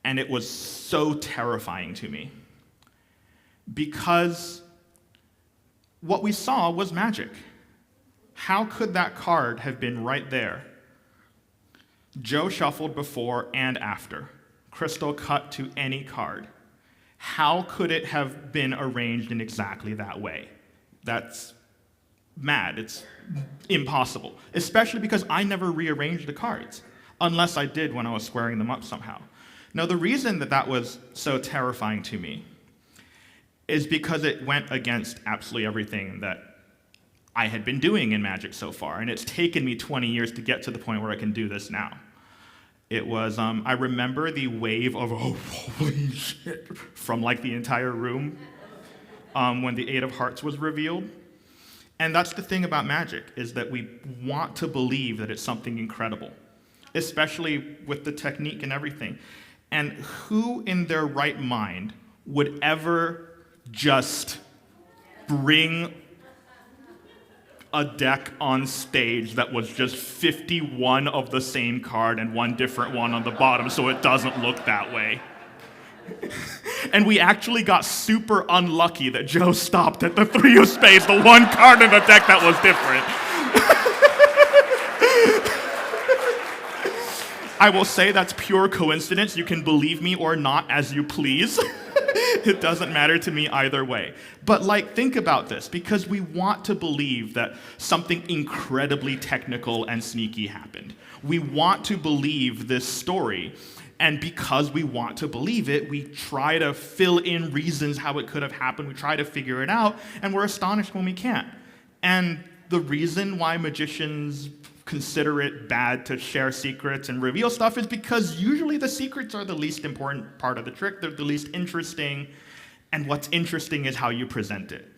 and it was so terrifying to me. Because what we saw was magic. How could that card have been right there? Joe shuffled before and after. Crystal cut to any card. How could it have been arranged in exactly that way? That's mad. It's impossible. Especially because I never rearranged the cards, unless I did when I was squaring them up somehow. Now, the reason that was so terrifying to me is because it went against absolutely everything that I had been doing in magic so far, and it's taken me 20 years to get to the point where I can do this now. It was, I remember the wave of, oh, holy shit, from the entire room when the 8 of hearts was revealed. And that's the thing about magic, is that we want to believe that it's something incredible, especially with the technique and everything. And who in their right mind would ever just bring a deck on stage that was just 51 of the same card and one different one on the bottom so it doesn't look that way? And we actually got super unlucky that Joe stopped at the 3 of spades, the one card in the deck that was different. I will say that's pure coincidence. You can believe me or not as you please. It doesn't matter to me either way. But think about this, because we want to believe that something incredibly technical and sneaky happened. We want to believe this story, and because we want to believe it, we try to fill in reasons how it could have happened. We try to figure it out, and we're astonished when we can't. And the reason why magicians consider it bad to share secrets and reveal stuff is because usually the secrets are the least important part of the trick. They're the least interesting, and what's interesting is how you present it.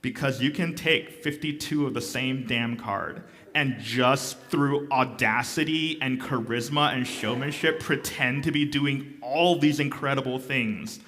Because you can take 52 of the same damn card and just through audacity and charisma and showmanship pretend to be doing all these incredible things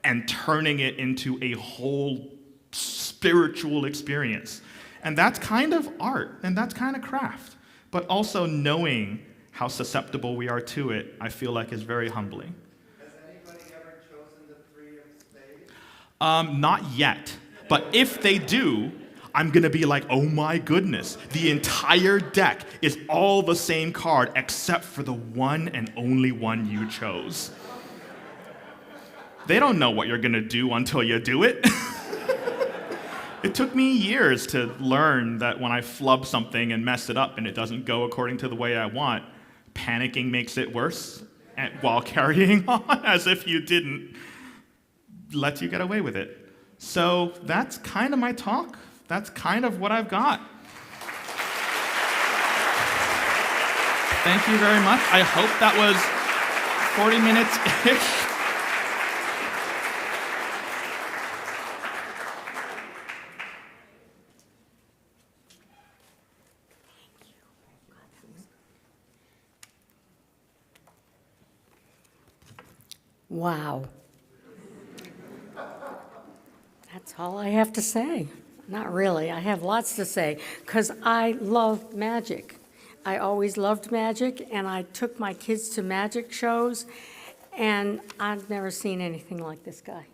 and turning it into a whole spiritual experience. And that's kind of art, and that's kind of craft. But also knowing how susceptible we are to it, I feel like is very humbling. Has anybody ever chosen the 3 of spades? Not yet. But if they do, I'm gonna be like, oh my goodness, the entire deck is all the same card except for the one and only one you chose. They don't know what you're gonna do until you do it. It took me years to learn that when I flub something and mess it up and it doesn't go according to the way I want, panicking makes it worse while carrying on as if you didn't let you get away with it. So that's kind of my talk. That's kind of what I've got. Thank you very much. I hope that was 40 minutes-ish. Wow. That's all I have to say. Not really. I have lots to say because I love magic. I always loved magic, and I took my kids to magic shows, and I've never seen anything like this guy.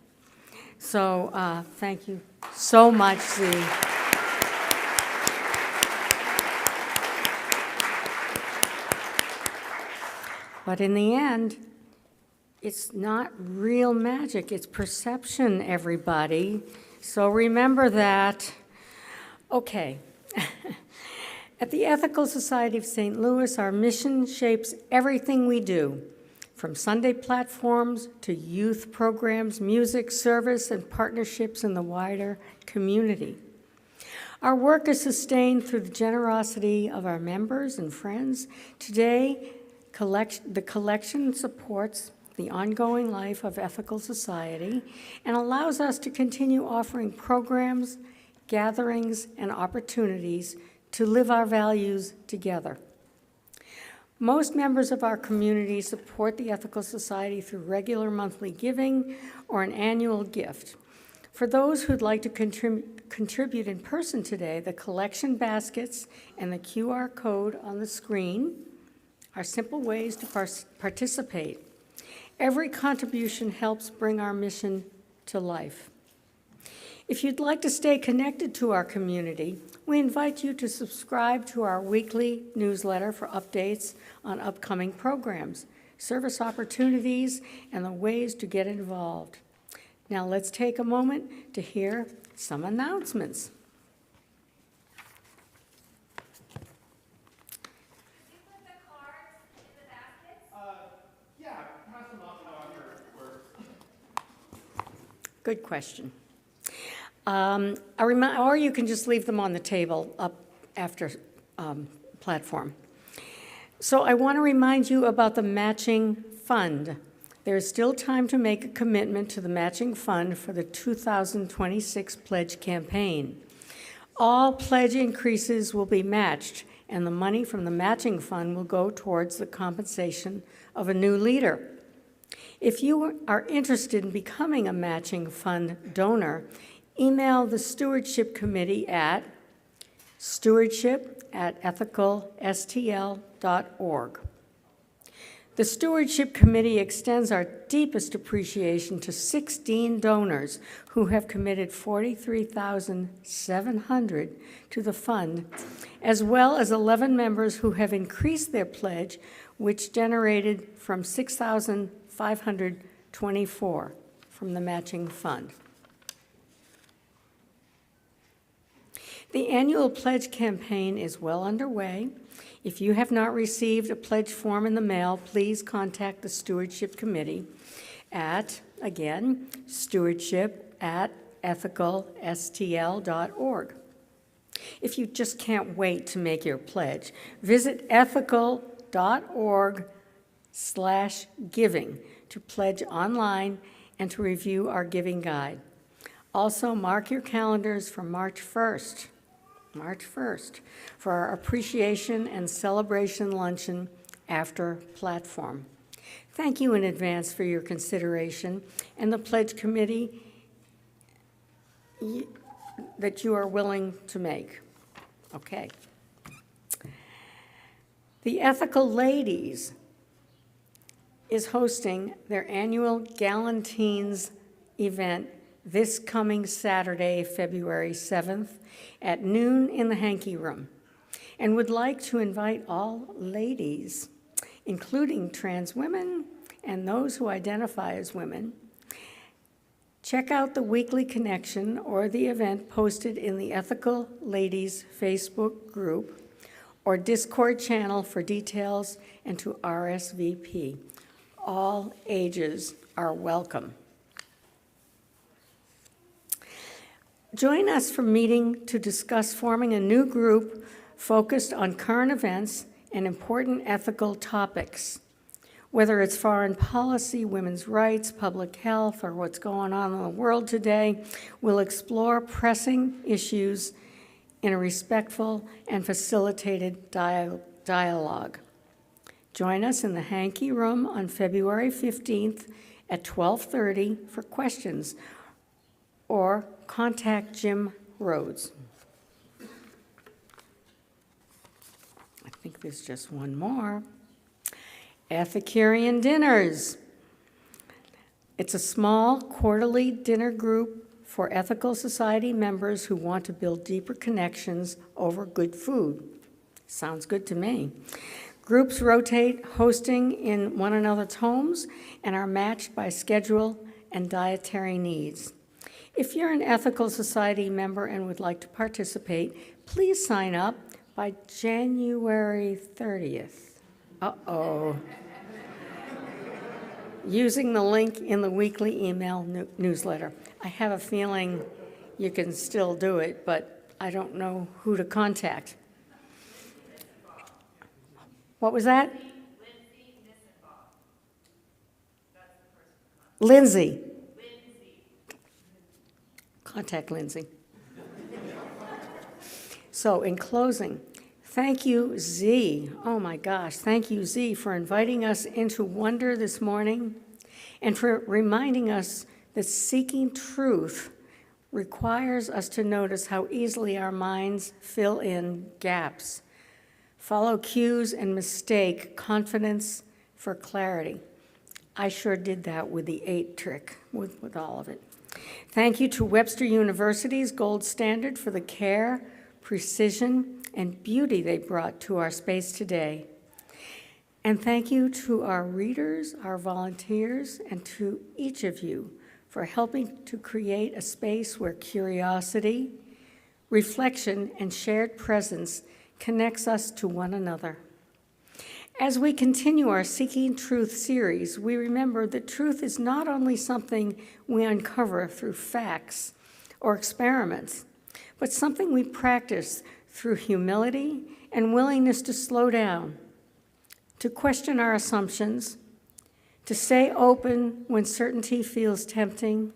So thank you so much, Z. But in the end, it's not real magic, it's perception, everybody. So remember that. Okay. At the Ethical Society of St. Louis, our mission shapes everything we do, from Sunday platforms to youth programs, music, service, and partnerships in the wider community. Our work is sustained through the generosity of our members and friends. Today, the collection supports the ongoing life of Ethical Society and allows us to continue offering programs, gatherings, and opportunities to live our values together. Most members of our community support the Ethical Society through regular monthly giving or an annual gift. For those who'd like to contribute in person today, the collection baskets and the QR code on the screen are simple ways to participate. Every contribution helps bring our mission to life. If you'd like to stay connected to our community, we invite you to subscribe to our weekly newsletter for updates on upcoming programs, service opportunities, and the ways to get involved. Now let's take a moment to hear some announcements. Good question. Or you can just leave them on the table up after platform. So I want to remind you about the matching fund. There is still time to make a commitment to the matching fund for the 2026 pledge campaign. All pledge increases will be matched, and the money from the matching fund will go towards the compensation of a new leader. If you are interested in becoming a matching fund donor, email the Stewardship Committee at stewardship@ethicalstl.org. The Stewardship Committee extends our deepest appreciation to 16 donors who have committed $43,700 to the fund, as well as 11 members who have increased their pledge, which generated from $6,524 from the matching fund. The annual pledge campaign is well underway. If you have not received a pledge form in the mail, please contact the Stewardship Committee at, again, stewardship@ethicalstl.org. If you just can't wait to make your pledge, visit ethical.org/giving to pledge online and to review our giving guide. Also, mark your calendars for March 1st for our appreciation and celebration luncheon after platform. Thank you in advance for your consideration and the pledge committee that you are willing to make. Okay. The Ethical Ladies is hosting their annual Galantines event this coming Saturday, February 7th at noon in the Hankey Room, and would like to invite all ladies, including trans women and those who identify as women. Check out the weekly connection or the event posted in the Ethical Ladies Facebook group or Discord channel for details and to RSVP. All ages are welcome. Join us for meeting to discuss forming a new group focused on current events and important ethical topics. Whether it's foreign policy, women's rights, public health, or what's going on in the world today, we'll explore pressing issues in a respectful and facilitated dialogue. Join us in the Hankey Room on February 15th at 12:30 for questions, or contact Jim Rhodes. I think there's just one more. Epicurean dinners. It's a small quarterly dinner group for ethical society members who want to build deeper connections over good food. Sounds good to me. Groups rotate hosting in one another's homes and are matched by schedule and dietary needs. If you're an ethical society member and would like to participate, please sign up by January 30th. Uh-oh. Using the link in the weekly email newsletter. I have a feeling you can still do it, but I don't know who to contact. What was that? Lindsay. Contact Lindsay. So in closing, thank you, Z. Oh my gosh, thank you, Z, for inviting us into wonder this morning and for reminding us that seeking truth requires us to notice how easily our minds fill in gaps, follow cues, and mistake confidence for clarity. I sure did that with the 8 trick, with all of it. Thank you to Webster University's gold standard for the care, precision, and beauty they brought to our space today. And thank you to our readers, our volunteers, and to each of you for helping to create a space where curiosity, reflection, and shared presence connects us to one another. As we continue our Seeking Truth series, we remember that truth is not only something we uncover through facts or experiments, but something we practice through humility and willingness to slow down, to question our assumptions, to stay open when certainty feels tempting,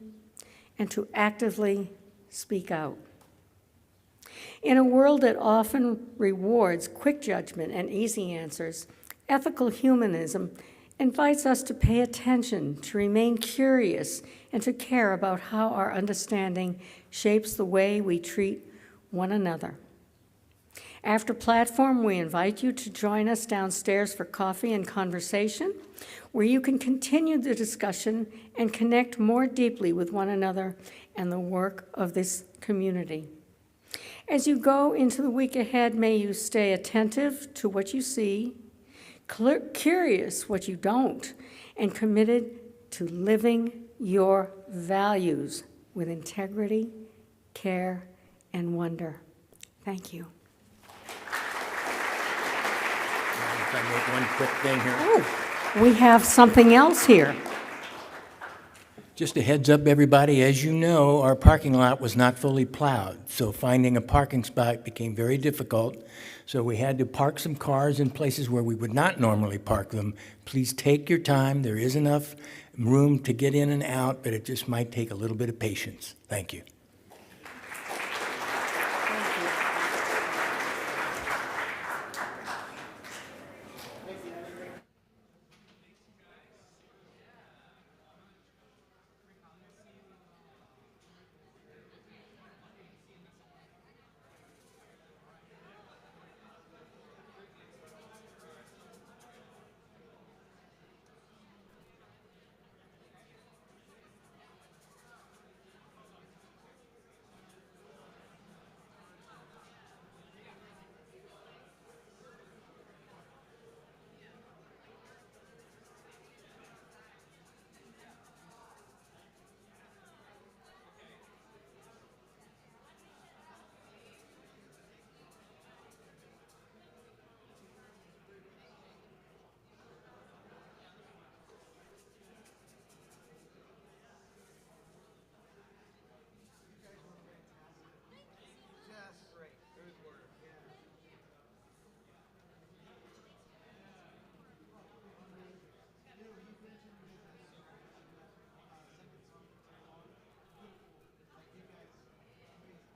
and to actively speak out. In a world that often rewards quick judgment and easy answers, ethical humanism invites us to pay attention, to remain curious, and to care about how our understanding shapes the way we treat one another. After platform, we invite you to join us downstairs for coffee and conversation, where you can continue the discussion and connect more deeply with one another and the work of this community. As you go into the week ahead, may you stay attentive to what you see, curious what you don't, and committed to living your values with integrity, care, and wonder. Thank you. If I make one quick thing here. Oh, we have something else here. Just a heads up, everybody, as you know, our parking lot was not fully plowed, so finding a parking spot became very difficult. So we had to park some cars in places where we would not normally park them. Please take your time. There is enough room to get in and out, but it just might take a little bit of patience. Thank you.